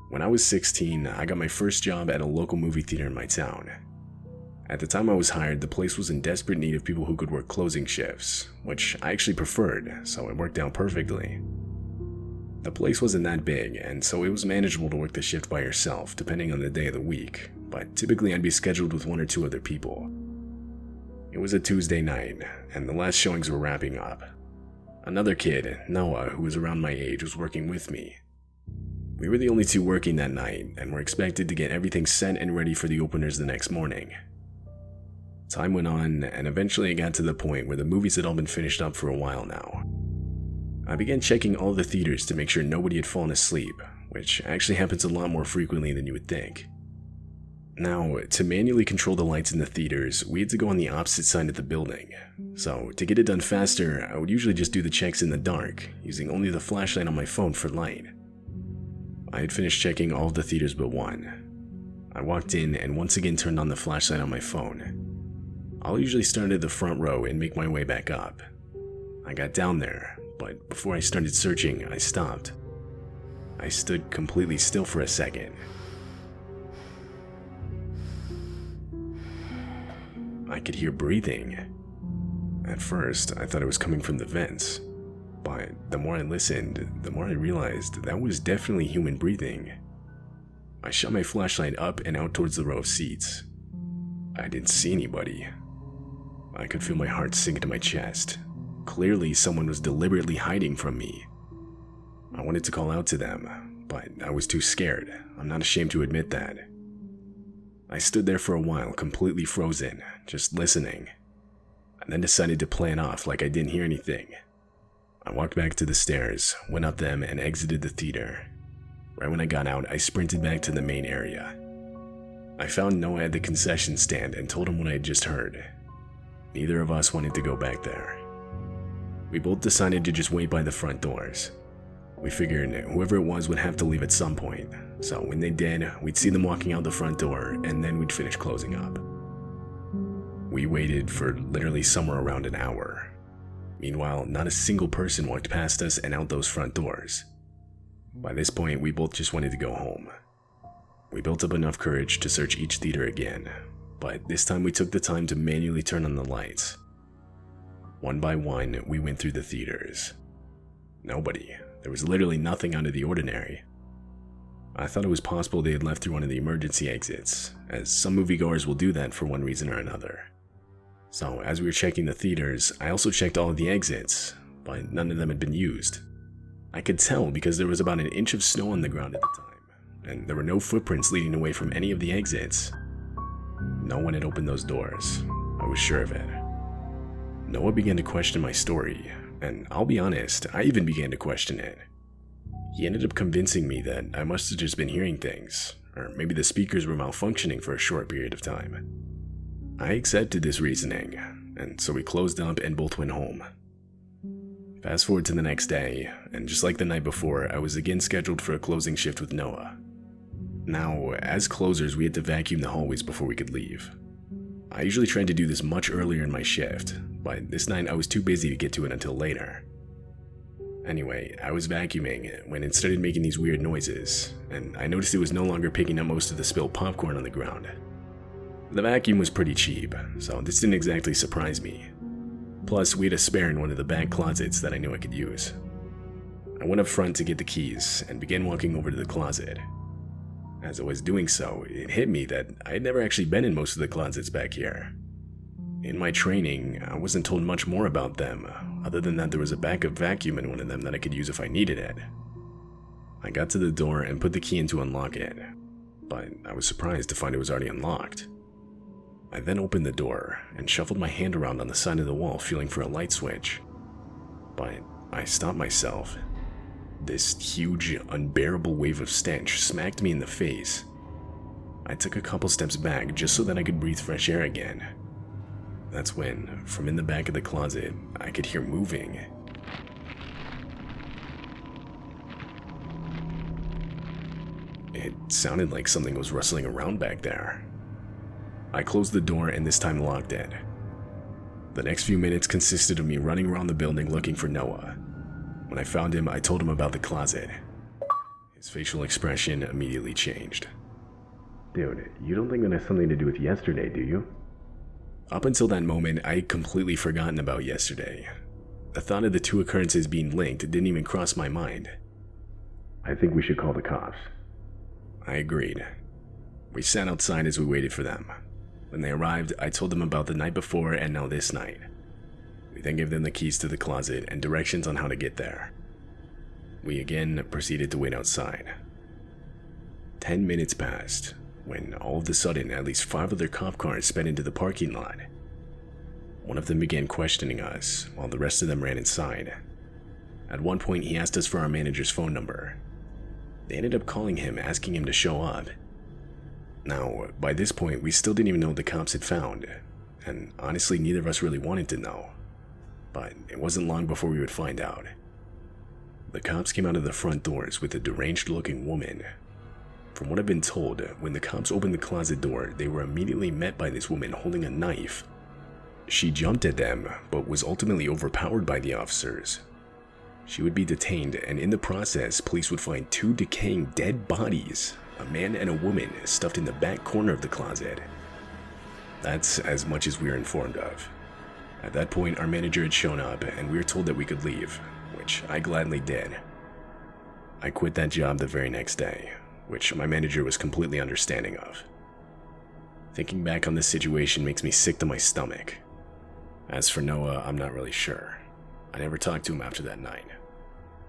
When I was 16, I got my first job at a local movie theater in my town. At the time I was hired, the place was in desperate need of people who could work closing shifts, which I actually preferred, so it worked out perfectly. The place wasn't that big, and so it was manageable to work the shift by yourself, depending on the day of the week, but typically I'd be scheduled with 1 or 2 other people. It was a Tuesday night, and the last showings were wrapping up. Another kid, Noah, who was around my age, was working with me. We were the only 2 working that night, and were expected to get everything set and ready for the openers the next morning. Time went on, and eventually it got to the point where the movies had all been finished up for a while now. I began checking all the theaters to make sure nobody had fallen asleep, which actually happens a lot more frequently than you would think. Now, to manually control the lights in the theaters, we had to go on the opposite side of the building. So, to get it done faster, I would usually just do the checks in the dark, using only the flashlight on my phone for light. I had finished checking all of the theaters but one. I walked in and once again turned on the flashlight on my phone. I'll usually start at the front row and make my way back up. I got down there, but before I started searching, I stopped. I stood completely still for a second. I could hear breathing. At first, I thought it was coming from the vents, but the more I listened, the more I realized that was definitely human breathing. I shot my flashlight up and out towards the row of seats. I didn't see anybody. I could feel my heart sink into my chest. Clearly, someone was deliberately hiding from me. I wanted to call out to them, but I was too scared. I'm not ashamed to admit that. I stood there for a while, completely frozen, just listening. I then decided to play it off like I didn't hear anything. I walked back to the stairs, went up them, and exited the theater. Right when I got out, I sprinted back to the main area. I found Noah at the concession stand and told him what I had just heard. Neither of us wanted to go back there. We both decided to just wait by the front doors. We figured whoever it was would have to leave at some point, so when they did, we'd see them walking out the front door and then we'd finish closing up. We waited for literally somewhere around an hour. Meanwhile, not a single person walked past us and out those front doors. By this point, we both just wanted to go home. We built up enough courage to search each theater again, but this time we took the time to manually turn on the lights. One by one, we went through the theaters. Nobody. There was literally nothing out of the ordinary. I thought it was possible they had left through one of the emergency exits, as some moviegoers will do that for one reason or another. So as we were checking the theaters, I also checked all of the exits, but none of them had been used. I could tell because there was about an inch of snow on the ground at the time, and there were no footprints leading away from any of the exits. No one had opened those doors. I was sure of it. Noah began to question my story, and I'll be honest, I even began to question it. He ended up convincing me that I must have just been hearing things, or maybe the speakers were malfunctioning for a short period of time. I accepted this reasoning, and so we closed up and both went home. Fast forward to the next day, and just like the night before, I was again scheduled for a closing shift with Noah. Now, as closers, we had to vacuum the hallways before we could leave. I usually tried to do this much earlier in my shift, but this night I was too busy to get to it until later. Anyway, I was vacuuming when it started making these weird noises, and I noticed it was no longer picking up most of the spilled popcorn on the ground. The vacuum was pretty cheap, so this didn't exactly surprise me. Plus, we had a spare in one of the back closets that I knew I could use. I went up front to get the keys and began walking over to the closet. As I was doing so, it hit me that I had never actually been in most of the closets back here. In my training, I wasn't told much more about them, other than that there was a backup vacuum in one of them that I could use if I needed it. I got to the door and put the key in to unlock it, but I was surprised to find it was already unlocked. I then opened the door and shuffled my hand around on the side of the wall feeling for a light switch, but I stopped myself. This huge, unbearable wave of stench smacked me in the face. I took a couple steps back just so that I could breathe fresh air again. That's when, from in the back of the closet, I could hear moving. It sounded like something was rustling around back there. I closed the door and this time locked it. The next few minutes consisted of me running around the building looking for Noah. When I found him, I told him about the closet. His facial expression immediately changed. Dude, you don't think that has something to do with yesterday, do you? Up until that moment, I had completely forgotten about yesterday. The thought of the two occurrences being linked didn't even cross my mind. I think we should call the cops. I agreed. We sat outside as we waited for them. When they arrived, I told them about the night before and now this night. We then gave them the keys to the closet and directions on how to get there. We again proceeded to wait outside. 10 minutes passed, when all of a sudden at least 5 other cop cars sped into the parking lot. One of them began questioning us, while the rest of them ran inside. At one point, he asked us for our manager's phone number. They ended up calling him, asking him to show up. Now, by this point, we still didn't even know what the cops had found, and honestly, neither of us really wanted to know. But it wasn't long before we would find out. The cops came out of the front doors with a deranged-looking woman. From what I've been told, when the cops opened the closet door, they were immediately met by this woman holding a knife. She jumped at them, but was ultimately overpowered by the officers. She would be detained, and in the process, police would find 2 decaying dead bodies, a man and a woman, stuffed in the back corner of the closet. That's as much as we were informed of. At that point, our manager had shown up, and we were told that we could leave, which I gladly did. I quit that job the very next day, which my manager was completely understanding of. Thinking back on this situation makes me sick to my stomach. As for Noah, I'm not really sure. I never talked to him after that night.